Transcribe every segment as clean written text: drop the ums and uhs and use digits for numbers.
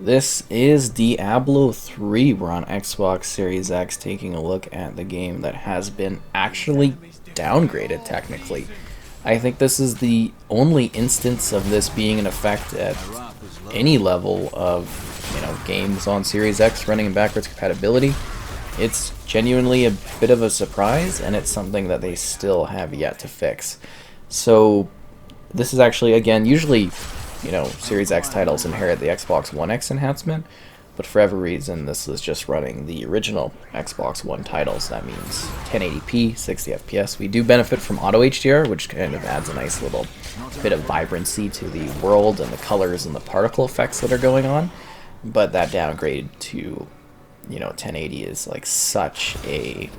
This is Diablo 3. We're on Xbox Series X taking a look at the game that has been actually downgraded, technically. I think this is the only instance of this being in effect at any level of, games on Series X running in backwards compatibility. It's genuinely a bit of a surprise, and it's something that they still have yet to fix. So, this is actually, again, usually Series X titles inherit the Xbox One X enhancement, but for every reason, this is just running the original Xbox One titles. That means 1080p, 60 FPS. We do benefit from auto HDR, which kind of adds a nice little bit of vibrancy to the world and the colors and the particle effects that are going on. But that downgrade to 1080 is like such a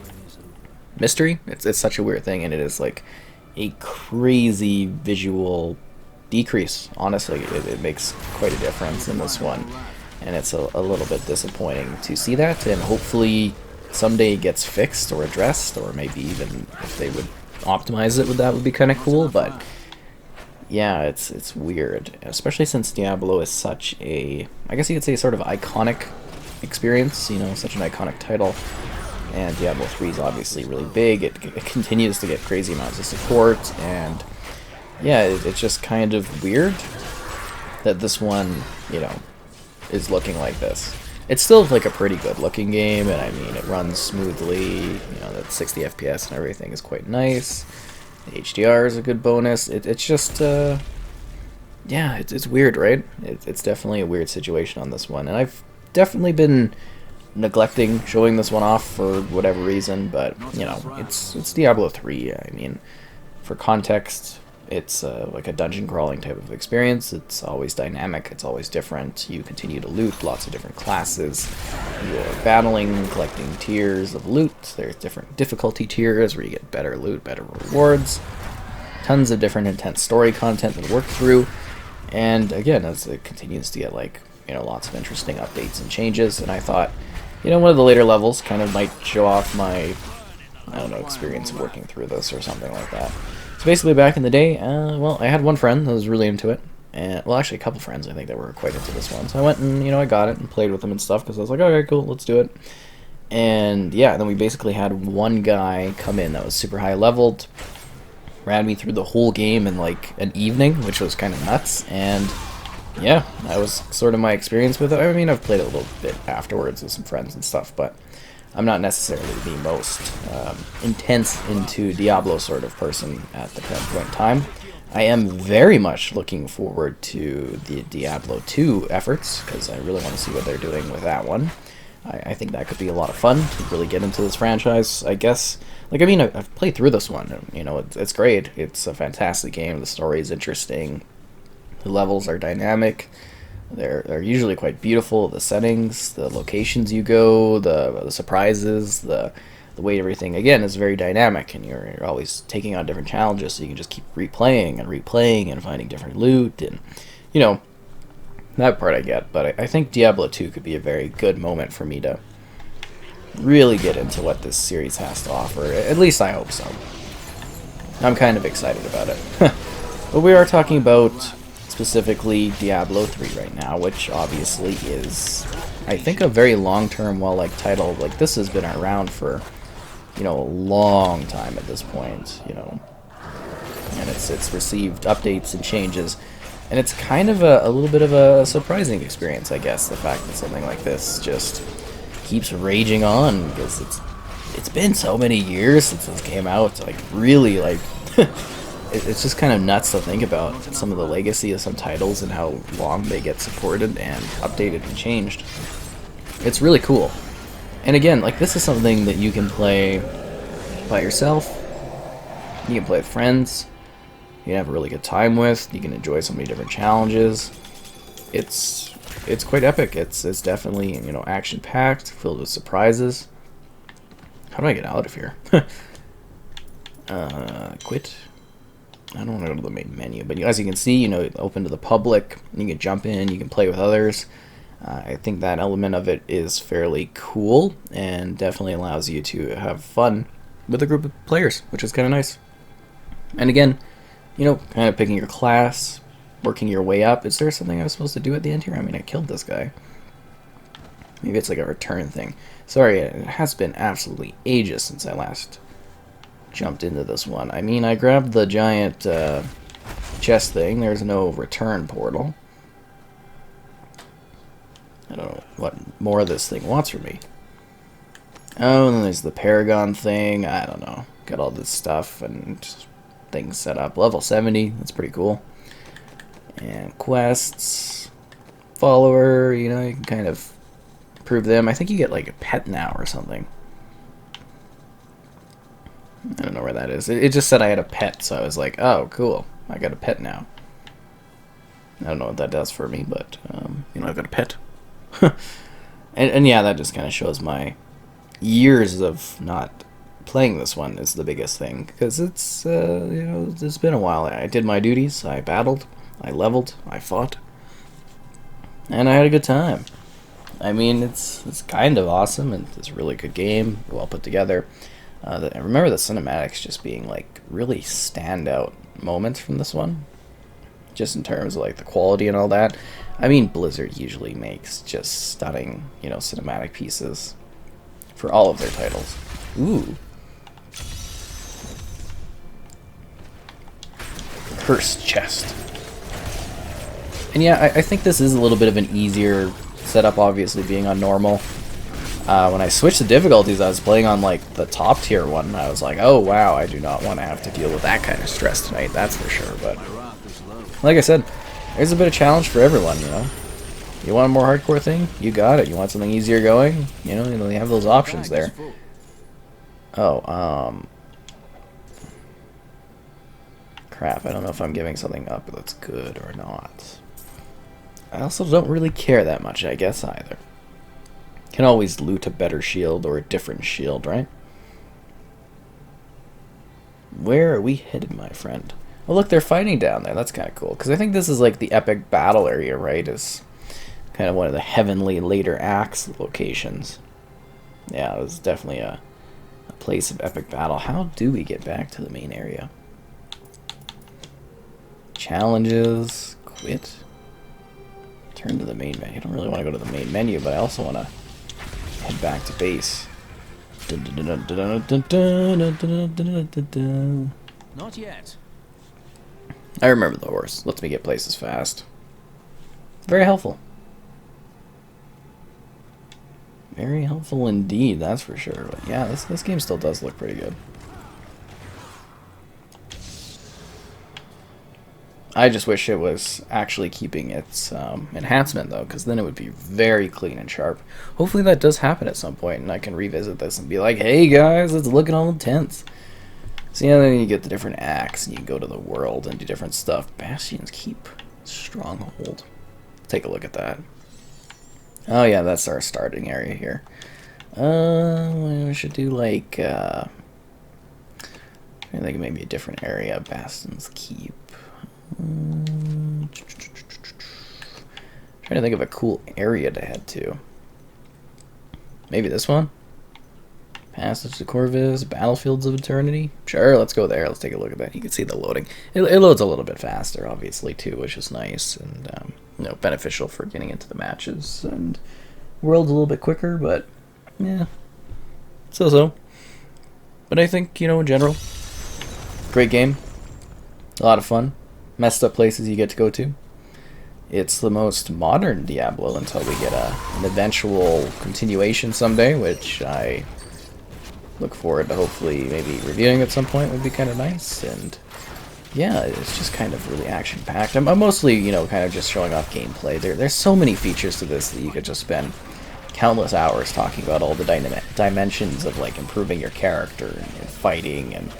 mystery. It's such a weird thing, and it is like a crazy visual decrease. Honestly, it makes quite a difference in this one, and it's a little bit disappointing to see that, and hopefully someday it gets fixed or addressed, or maybe even if they would optimize it, that would be kind of cool. But yeah, it's weird, especially since Diablo is such a, I guess you could say, sort of iconic experience, such an iconic title. And Diablo 3 is obviously really big. It continues to get crazy amounts of support, and yeah, it's just kind of weird that this one, is looking like this. It's still like a pretty good looking game, and I mean, it runs smoothly, that 60 FPS and everything is quite nice. The HDR is a good bonus. It's just, yeah, it's weird, right? It's definitely a weird situation on this one, and I've definitely been neglecting showing this one off for whatever reason, but, it's Diablo 3. I mean, for context, it's like a dungeon crawling type of experience. It's always dynamic, it's always different. You continue to loot lots of different classes. You're battling, collecting tiers of loot. There's different difficulty tiers where you get better loot, better rewards. Tons of different intense story content to work through. And again, as it continues to get lots of interesting updates and changes, and I thought, one of the later levels kind of might show off my, experience of working through this or something like that. So basically, back in the day, I had one friend that was really into it, and well, actually a couple friends I think that were quite into this one. So I went and I got it and played with them and stuff because I was like, okay, cool, let's do it. And yeah, then we basically had one guy come in that was super high leveled, ran me through the whole game in like an evening, which was kind of nuts. And yeah, that was sort of my experience with it. I mean, I've played it a little bit afterwards with some friends and stuff, but I'm not necessarily the most intense into Diablo sort of person at the current point in time. I am very much looking forward to the Diablo 2 efforts, because I really want to see what they're doing with that one. I think that could be a lot of fun to really get into this franchise, I guess. I've played through this one, and, it's great. It's a fantastic game. The story is interesting. The levels are dynamic. They're usually quite beautiful. The settings, the locations you go, the surprises, the way everything, again, is very dynamic, and you're always taking on different challenges, so you can just keep replaying and replaying and finding different loot, and, that part I get. But I think Diablo 2 could be a very good moment for me to really get into what this series has to offer. At least I hope so. I'm kind of excited about it. But we are talking about specifically Diablo 3 right now, which obviously is, I think, a very long-term, well-liked title. Like, this has been around for, a long time at this point, and it's received updates and changes, and it's kind of a little bit of a surprising experience, I guess, the fact that something like this just keeps raging on, because it's been so many years since this came out. Like, really, it's just kind of nuts to think about some of the legacy of some titles and how long they get supported and updated and changed. It's really cool. And again, this is something that you can play by yourself. You can play with friends. You can have a really good time with. You can enjoy so many different challenges. It's quite epic. It's definitely, action-packed, filled with surprises. How do I get out of here? Quit. I don't want to go to the main menu, but as you can see, it's open to the public. You can jump in, you can play with others. I think that element of it is fairly cool, and definitely allows you to have fun with a group of players, which is kind of nice. And again, kind of picking your class, working your way up. Is there something I was supposed to do at the end here? I mean, I killed this guy. Maybe it's like a return thing. Sorry, it has been absolutely ages since I last jumped into this one. I mean, I grabbed the giant chest thing. There's no return portal. I don't know what more this thing wants from me. Oh, and then there's the Paragon thing. I don't know. Got all this stuff and things set up. Level 70. That's pretty cool. And quests. Follower. You know, you can kind of prove them. I think you get like a pet now or something. I don't know where that is. It just said I had a pet, so I was like, oh, cool. I got a pet now. I don't know what that does for me, but, you know, I've got a pet. and yeah, that just kind of shows my years of not playing this one is the biggest thing. Because it's, you know, it's been a while. I did my duties. I battled. I leveled. I fought. And I had a good time. I mean, it's kind of awesome. And it's a really good game. Well put together. I remember the cinematics just being like really standout moments from this one, just in terms of like the quality and all that. I mean, Blizzard usually makes just stunning, you know, cinematic pieces for all of their titles. Ooh. Cursed chest. And yeah, I think this is a little bit of an easier setup, obviously being on normal. When I switched the difficulties, I was playing on like the top tier one, and I was like, oh wow, I do not want to have to deal with that kind of stress tonight, that's for sure. But like I said, there's a bit of challenge for everyone, you know. You want a more hardcore thing? You got it. You want something easier going? You know, they have those options there. Oh, crap, I don't know if I'm giving something up that's good or not. I also don't really care that much, I guess, either. Can always loot a better shield or a different shield, right? Where are we headed, my friend? Oh, look, they're fighting down there. That's kind of cool. Because I think this is like the epic battle area, right? Is kind of one of the heavenly later acts locations. Yeah, it was definitely a place of epic battle. How do we get back to the main area? Challenges. Quit. Turn to the main menu. I don't really want to go to the main menu, but I also want to head back to base. Not yet. I remember the horse. Lets me get places fast. Very helpful. Very helpful indeed, that's for sure. But yeah, this game still does look pretty good. I just wish it was actually keeping its enhancement, though, because then it would be very clean and sharp. Hopefully that does happen at some point, and I can revisit this and be like, hey guys, let's look at all intense. So yeah, then you get the different acts, and you go to the world and do different stuff. Bastion's Keep. Stronghold. Take a look at that. Oh yeah, that's our starting area here. We should do like, I think maybe a different area. Bastion's Keep. Trying to think of a cool area to head to. Maybe this one? Passage to Corvus, Battlefields of Eternity? Sure, let's go there. Let's take a look at that. You can see the loading. It loads a little bit faster, obviously, too, which is nice and you know, beneficial for getting into the matches. And world's a little bit quicker, but yeah, so. But I think, you know, in general, great game. A lot of fun. Messed up places you get to go to. It's the most modern Diablo until we get an eventual continuation someday, which I look forward to hopefully maybe reviewing at some point. Would be kind of nice. And yeah, it's just kind of really action-packed. I'm mostly, you know, kind of just showing off gameplay. There's so many features to this that you could just spend countless hours talking about all the dimensions of like improving your character and fighting and,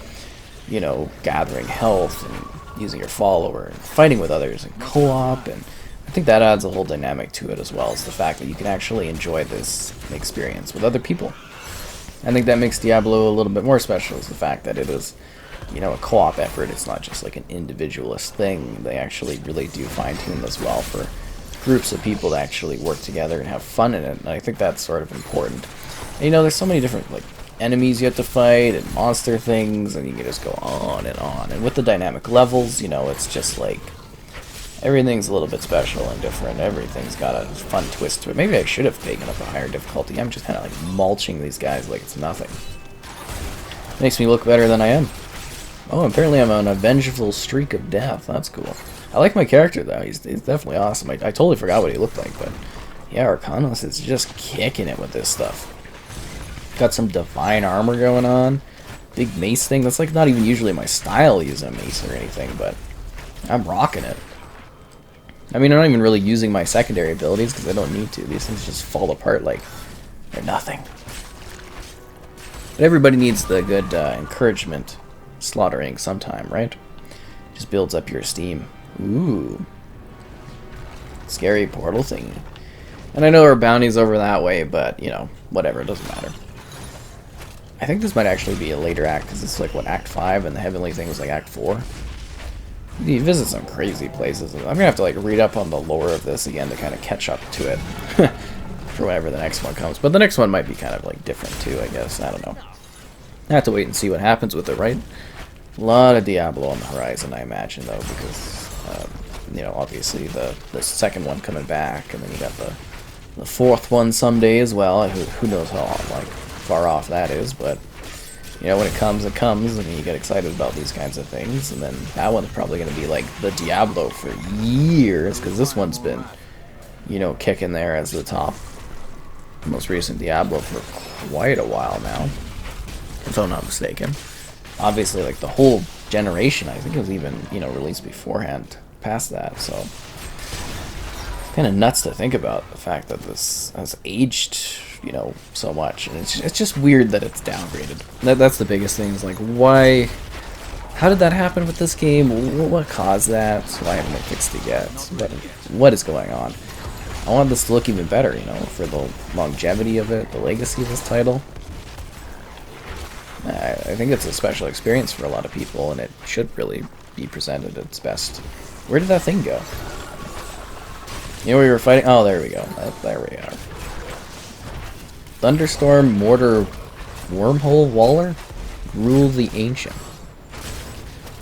you know, gathering health and using your follower and fighting with others and co-op, and I think that adds a whole dynamic to it, as well as the fact that you can actually enjoy this experience with other people. I think that makes Diablo a little bit more special, is the fact that it is, you know, a co-op effort. It's not just like an individualist thing. They actually really do fine-tune this well for groups of people to actually work together and have fun in it, and I think that's sort of important. And, you know, there's so many different like enemies you have to fight and monster things, and you can just go on and on. And with the dynamic levels, you know, it's just like Everything's a little bit special and different. Everything's got a fun twist to it. Maybe I should have taken up a higher difficulty. I'm just kind of like mulching these guys like it's nothing. Makes me look better than I am. Oh, apparently I'm on a vengeful streak of death. That's cool. I like my character, though. He's definitely awesome. I totally forgot what he looked like, but yeah, Arcanos is just kicking it with this stuff. Got some divine armor going on. Big mace thing. That's like not even usually my style, use a mace or anything, but I'm rocking it. I mean, I'm not even really using my secondary abilities because I don't need to. These things just fall apart like they're nothing. But everybody needs the good encouragement slaughtering sometime, right? Just builds up your esteem. Ooh. Scary portal thingy. And I know there are bounties over that way, but, you know, whatever, it doesn't matter. I think this might actually be a later act, because it's like, what, Act 5, and the heavenly thing was like Act 4? You visit some crazy places. I'm gonna have to, like, read up on the lore of this again to kind of catch up to it. For whenever the next one comes. But the next one might be kind of, like, different, too, I guess. I don't know. I have to wait and see what happens with it, right? A lot of Diablo on the horizon, I imagine, though, because, you know, obviously the second one coming back, and then you got the fourth one someday as well. Who knows how like far off that is, but you know, when it comes, and you get excited about these kinds of things. And then that one's probably going to be like the Diablo for years, because this one's been, you know, kicking there as the top most recent Diablo for quite a while now, if I'm not mistaken. Obviously, like the whole generation, I think it was even, you know, released beforehand, past that. So it's kind of nuts to think about the fact that this has aged, you know, so much, and it's just weird that it's downgraded. That's the biggest thing. Is like, why? How did that happen with this game? What caused that? Why haven't they fixed it yet? What is going on? I want this to look even better, you know, for the longevity of it, the legacy of this title. I think it's a special experience for a lot of people, and it should really be presented at its best. Where did that thing go? You know, we were fighting. Oh, there we go. There we are. Thunderstorm, Mortar, Wormhole, Waller, Rule the Ancient.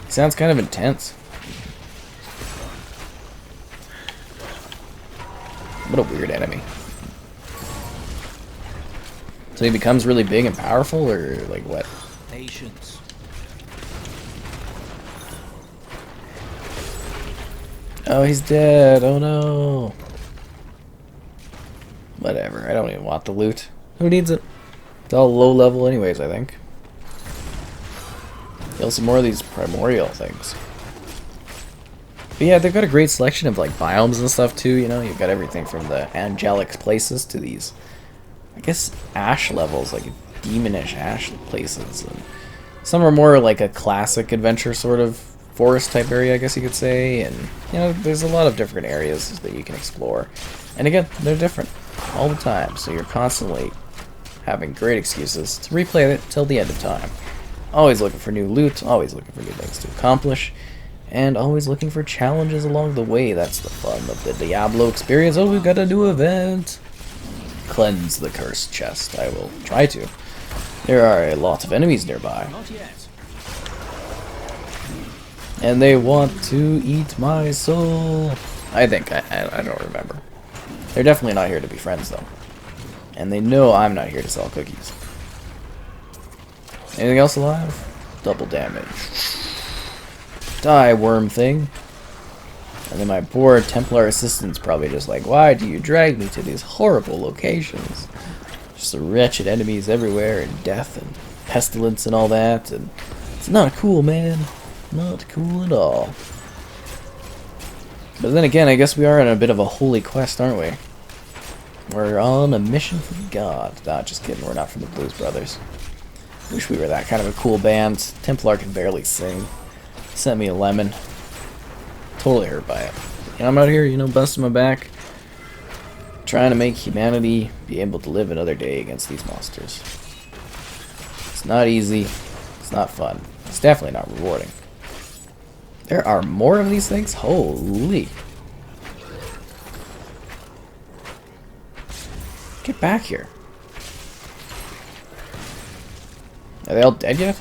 Sounds kind of intense. What a weird enemy. So he becomes really big and powerful, or like what? Patience. Oh, he's dead. Oh no. Whatever. I don't even want the loot. Who needs it? It's all low level anyways, I think. Kill some more of these primordial things. But yeah, they've got a great selection of like biomes and stuff too, you know. You've got everything from the angelic places to these, I guess, ash levels, like demonish ash places. And some are more like a classic adventure sort of forest type area, I guess you could say. And you know, there's a lot of different areas that you can explore. And again, they're different all the time, so you're constantly having great excuses to replay it till the end of time. Always looking for new loot, always looking for new things to accomplish, and always looking for challenges along the way. That's the fun of the Diablo experience. Oh, we've got a new event. Cleanse the cursed chest. I will try to. There are a lot of enemies nearby. Not yet. And they want to eat my soul. I think. I don't remember. They're definitely not here to be friends, though. And they know I'm not here to sell cookies. Anything else alive? Double damage. Die, worm thing. And then my poor Templar assistant's probably just like, why do you drag me to these horrible locations? Just the wretched enemies everywhere, and death, and pestilence, and all that. And it's not cool, man. Not cool at all. But then again, I guess we are on a bit of a holy quest, aren't we? We're on a mission from God. Nah, just kidding. We're not from the Blues Brothers. Wish we were that kind of a cool band. Templar can barely sing. Sent me a lemon. Totally hurt by it. And I'm out here, you know, busting my back, trying to make humanity be able to live another day against these monsters. It's not easy. It's not fun. It's definitely not rewarding. There are more of these things? Holy. Get back here. Are they all dead yet?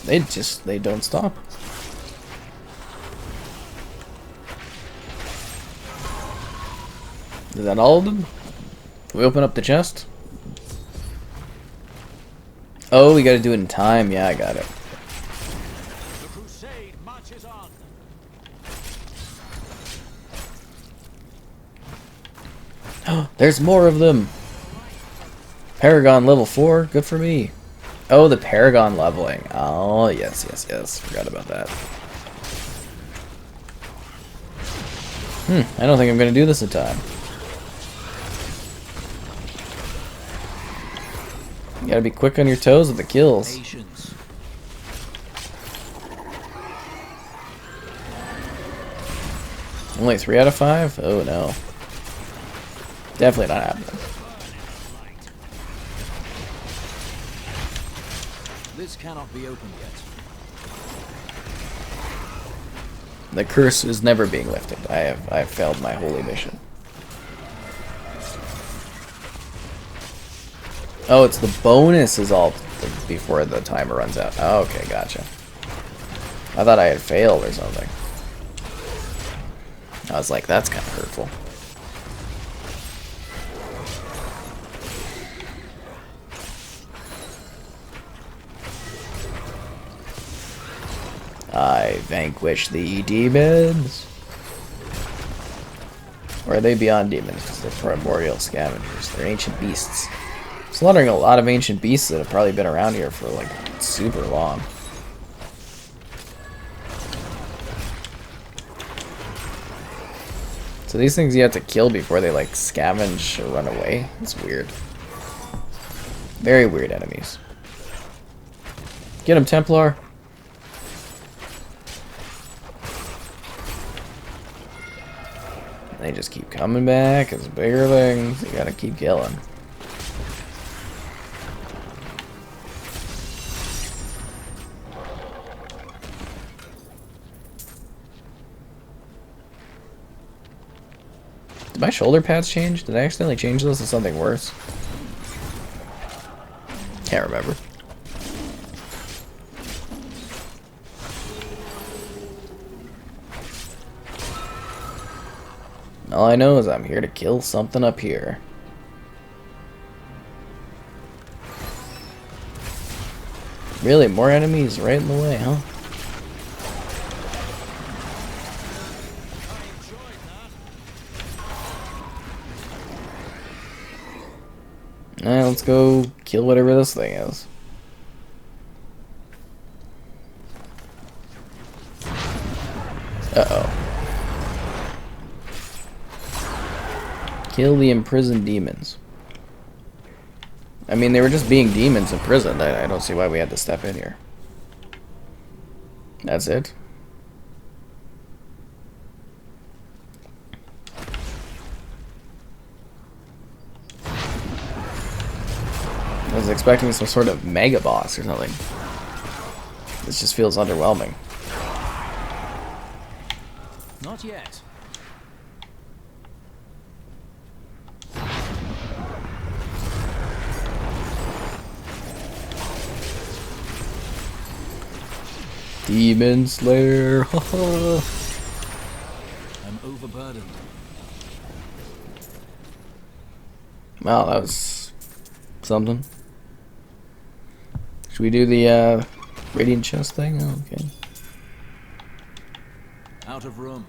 They don't stop. Is that all of them? Can we open up the chest? Oh, we gotta do it in time. Yeah, I got it. The crusade marches on. There's more of them. Paragon level 4. Good for me. Oh, the Paragon leveling. Oh, yes, yes, yes. Forgot about that. I don't think I'm gonna do this in time. You gotta be quick on your toes with the kills. Patience. Only 3 out of 5? Oh no. Definitely not happening. This cannot be opened yet. The curse is never being lifted. I have failed my holy mission. Oh, it's the bonus is all before the timer runs out. Oh, okay, gotcha. I thought I had failed or something. I was like, that's kind of hurtful. I vanquish the demons. Or are they beyond demons? Because they're primordial scavengers. They're ancient beasts. Slaughtering a lot of ancient beasts that have probably been around here for like super long. So these things you have to kill before they like scavenge or run away. It's weird. Very weird enemies. Get him, Templar. They just keep coming back as bigger things. You gotta keep killing. Did my shoulder pads change? Did I accidentally change those to something worse? Can't remember. All I know is I'm here to kill something up here. Really, more enemies right in the way, huh? Alright, let's go kill whatever this thing is. Uh-oh. Kill the imprisoned demons. I mean, they were just being demons imprisoned. I don't see why we had to step in here. That's it. I was expecting some sort of mega boss or something. This just feels underwhelming. Not yet. Demon Slayer. I'm overburdened. Wow, that was something. Should we do the radiant chest thing? Oh, okay. Out of room.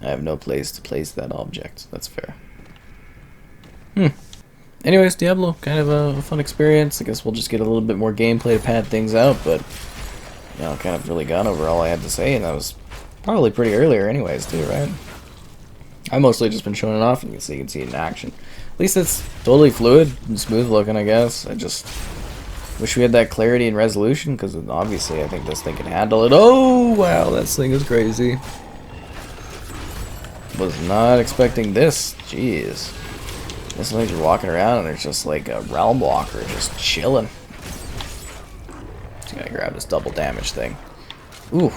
I have no place to place that object. That's fair. Anyways, Diablo, kind of a fun experience. I guess we'll just get a little bit more gameplay to pad things out, but you know, kind of really gone over all I had to say, and that was probably pretty earlier anyways, too, right? I mostly just been showing it off, and so you can see it in action. At least it's totally fluid and smooth looking, I guess. I just wish we had that clarity and resolution, because obviously I think this thing can handle it. Oh, wow, this thing is crazy. Was not expecting this. Jeez. This thing you're walking around, and there's just like a realm walker just chilling. Just gotta grab this double damage thing. Ooh.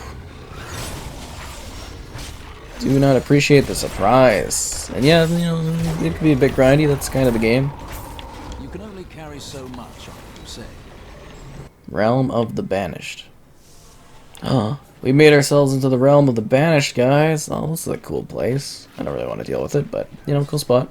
Do not appreciate the surprise. And yeah, you know, it could be a bit grindy. That's kind of the game. You can only carry so much on a crusade. Realm of the Banished. Oh, we made ourselves into the Realm of the Banished, guys. Oh, this is a cool place. I don't really want to deal with it, but, you know, cool spot.